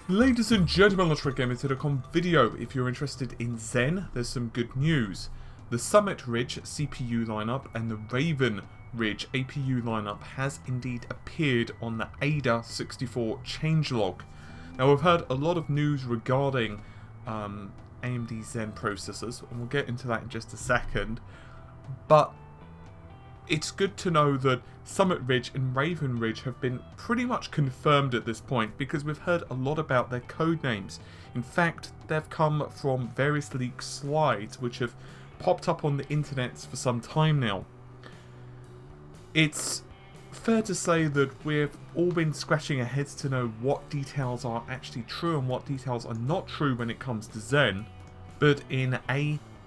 Ladies and gentlemen, let's Gamers.com video. If you're interested in Zen, there's some good news. The Summit Ridge CPU lineup and the Raven Ridge APU lineup has indeed appeared on the AIDA64 Changelog. Now, we've heard a lot of news regarding AMD Zen processors, and we'll get into that in just a second. But it's good to know that Summit Ridge and Raven Ridge have been pretty much confirmed at this point, because we've heard a lot about their code names. In fact, they've come from various leaked slides which have popped up on the internet for some time now. It's fair to say that we've all been scratching our heads to know what details are actually true and what details are not true when it comes to Zen, but in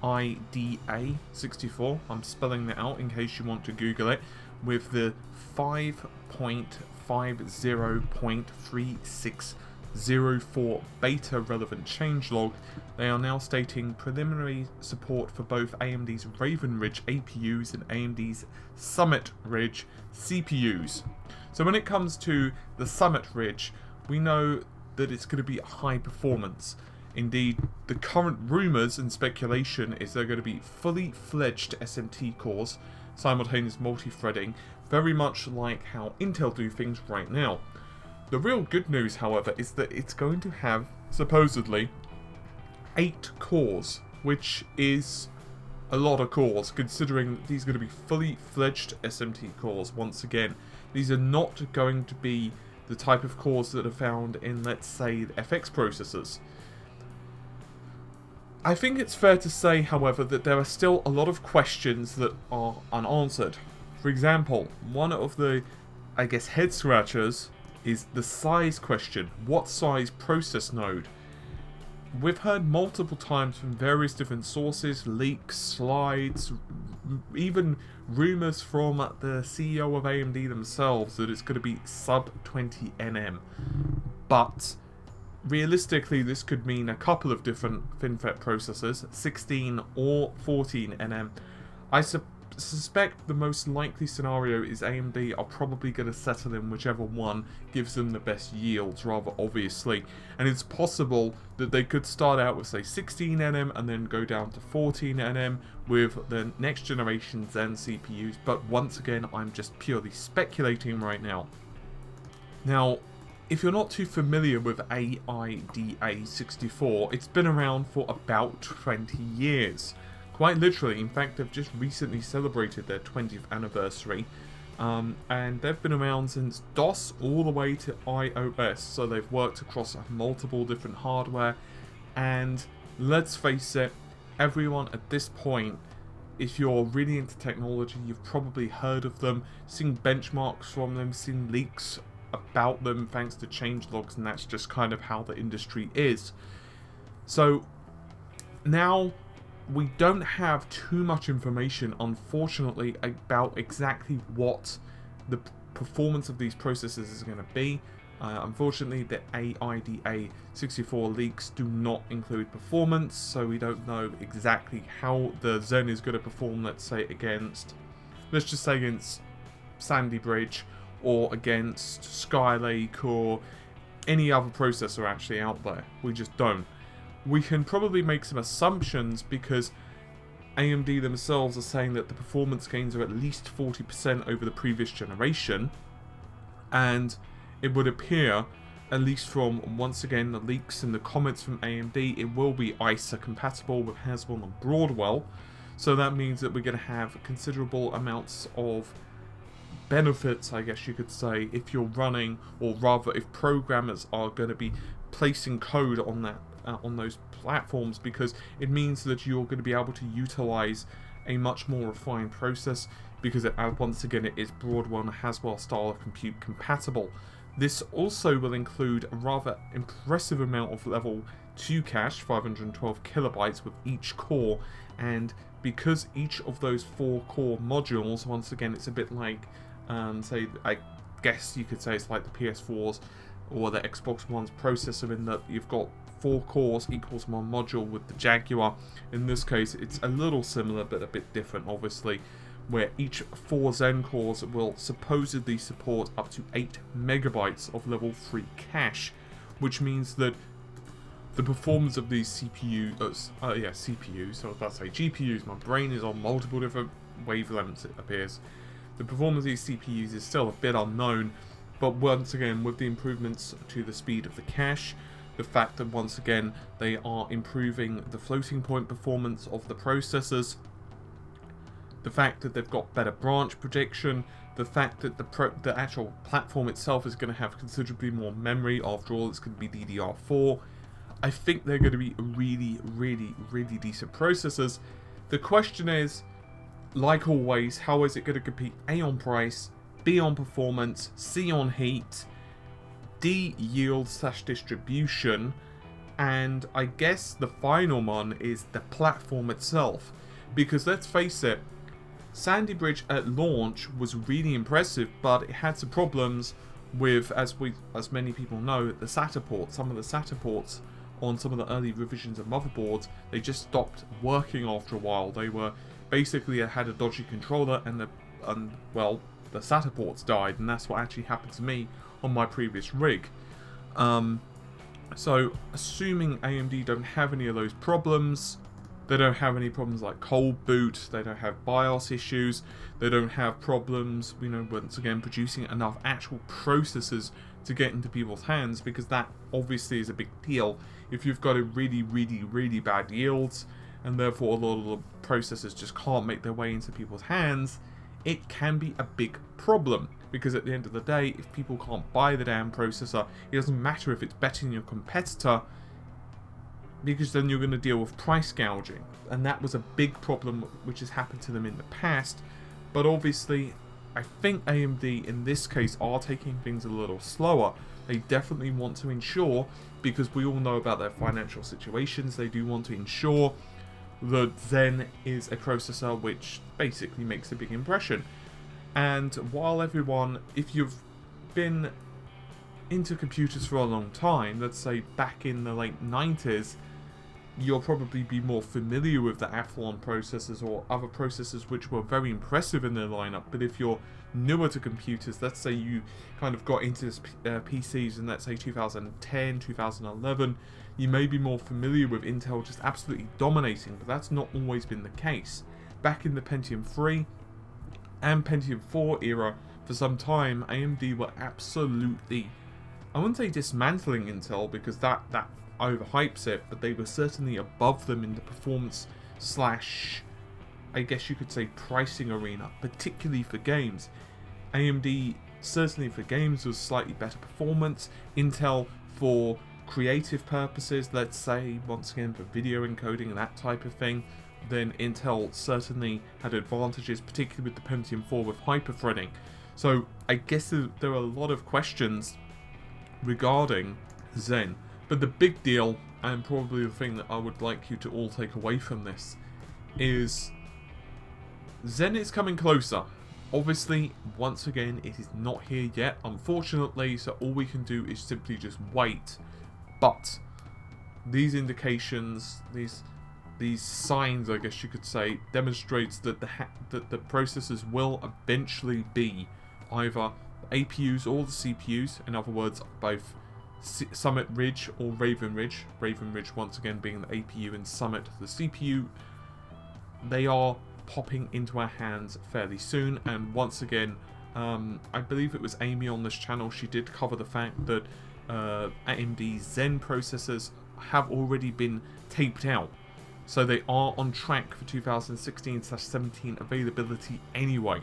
AIDA64, I'm spelling that out in case you want to Google it, with the 5.50.3604 beta relevant changelog, they are now stating preliminary support for both AMD's Raven Ridge APUs and AMD's Summit Ridge CPUs. So when it comes to the Summit Ridge, we know that it's going to be high performance. Indeed, the current rumours and speculation is they're going to be fully fledged SMT cores, simultaneous multi-threading, very much like how Intel do things right now. The real good news, however, is that it's going to have, supposedly, 8 cores, which is a lot of cores, considering that these are going to be fully fledged SMT cores. Once again, these are not going to be the type of cores that are found in, let's say, the FX processors. I think it's fair to say, however, that there are still a lot of questions that are unanswered. For example, one of the, head scratchers is the size question. What size process node? We've heard multiple times from various different sources, leaks, slides, even rumours from the CEO of AMD themselves that it's going to be sub 20 nm. But realistically, this could mean a couple of different FinFET processors, 16 or 14 nm. I suspect the most likely scenario is AMD are probably going to settle in whichever one gives them the best yields, rather obviously. And it's possible that they could start out with, say, 16 nm and then go down to 14 nm with the next generation Zen CPUs. But once again, I'm just purely speculating right now. Now, if you're not too familiar with AIDA64, it's been around for about 20 years. Quite literally. In fact, they've just recently celebrated their 20th anniversary. And they've been around since DOS all the way to iOS. So they've worked across multiple different hardware. And let's face it, everyone at this point, if you're really into technology, you've probably heard of them, seen benchmarks from them, seen leaks about them thanks to changelogs, and that's just kind of how the industry is. So now we don't have too much information, unfortunately, about exactly what the performance of these processors is going to be. Unfortunately, the AIDA64 leaks do not include performance, so we don't know exactly how the Zen is going to perform, let's just say against Sandy Bridge, or against Skylake, or any other processor actually out there. We just don't. We can probably make some assumptions because AMD themselves are saying that the performance gains are at least 40% over the previous generation, and it would appear, at least from, once again, the leaks and the comments from AMD, it will be ISA compatible with Haswell and Broadwell, so that means that we're going to have considerable amounts of benefits, I guess you could say, if you're running, or rather if programmers are going to be placing code on that on those platforms, because it means that you're going to be able to utilize a much more refined process, because once again it is Broadwell and Haswell style of compute compatible. This also will include a rather impressive amount of level 2 cache, 512 kilobytes with each core, and because each of those 4 core modules, once again it's a bit like say, I guess you could say it's like the PS4's or the Xbox One's processor, in that you've got 4 cores equals 1 module with the Jaguar. In this case, it's a little similar but a bit different, obviously, where each 4 Zen cores will supposedly support up to 8 megabytes of level 3 cache, which means that the performance of these CPUs, CPUs, so I was about to say GPUs, my brain is on multiple different wavelengths, it appears. The performance of these CPUs is still a bit unknown, but once again, with the improvements to the speed of the cache, the fact that once again they are improving the floating point performance of the processors, the fact that they've got better branch prediction, the fact that the actual platform itself is going to have considerably more memory, after all it's going to be DDR4, I think they're going to be really, really, really decent processors. The question is, like always, how is it going to compete A on price, B on performance, C on heat, D yield / distribution, and I guess the final one is the platform itself. Because let's face it, Sandy Bridge at launch was really impressive, but it had some problems with, as many people know, the SATA ports. Some of the SATA ports on some of the early revisions of motherboards, they just stopped working after a while. They were basically had a dodgy controller, and well, the SATA ports died, and that's what actually happened to me on my previous rig. So assuming AMD don't have any of those problems, they don't have any problems like cold boot, they don't have BIOS issues, they don't have problems, once again, producing enough actual processors to get into people's hands, because that obviously is a big deal. If you've got a really, really, really bad yields, and therefore a lot of the processors just can't make their way into people's hands, it can be a big problem. Because at the end of the day, if people can't buy the damn processor, it doesn't matter if it's better than your competitor, because then you're going to deal with price gouging. And that was a big problem which has happened to them in the past. But obviously, I think AMD in this case are taking things a little slower. They definitely want to ensure, because we all know about their financial situations, they do want to ensure that Zen is a processor which basically makes a big impression. And while everyone, if you've been into computers for a long time, let's say back in the late 90s, you'll probably be more familiar with the Athlon processors or other processors which were very impressive in their lineup. But if you're newer to computers, let's say you kind of got into PCs in, let's say, 2010, 2011, you may be more familiar with Intel just absolutely dominating, but that's not always been the case. Back in the Pentium 3 and Pentium 4 era, for some time, AMD were absolutely, I wouldn't say dismantling Intel, because that overhypes it, but they were certainly above them in the performance / I guess you could say pricing arena, particularly for games. AMD certainly for games was slightly better performance. Intel for creative purposes, let's say once again for video encoding and that type of thing, then Intel certainly had advantages, particularly with the Pentium 4 with hyperthreading. So I guess there are a lot of questions regarding Zen. But the big deal, and probably the thing that I would like you to all take away from this, is Zen is coming closer. Obviously, once again, it is not here yet, unfortunately, so all we can do is simply just wait. But these indications, these signs, I guess you could say, demonstrates that the processors will eventually be either the APUs or the CPUs, in other words, both Summit Ridge or Raven Ridge. Raven Ridge once again being the APU and Summit the CPU. They are popping into our hands fairly soon, and once again, I believe it was Amy on this channel, she did cover the fact that AMD Zen processors have already been taped out. So they are on track for 2016/17 availability anyway.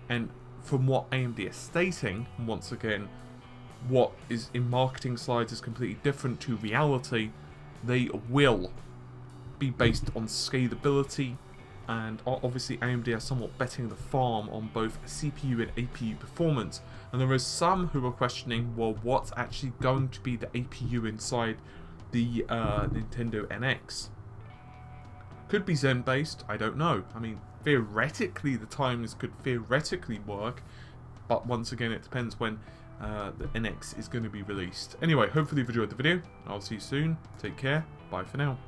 And from what AMD is stating, once again, what is in marketing slides is completely different to reality. They will be based on scalability, and obviously AMD are somewhat betting the farm on both CPU and APU performance. And there is some who are questioning, well, what's actually going to be the APU inside the Nintendo NX? Could be Zen based, I don't know. I mean, theoretically the times could theoretically work, but once again it depends when the NX is going to be released. Anyway, hopefully you've enjoyed the video. I'll see you soon. Take care. Bye for now.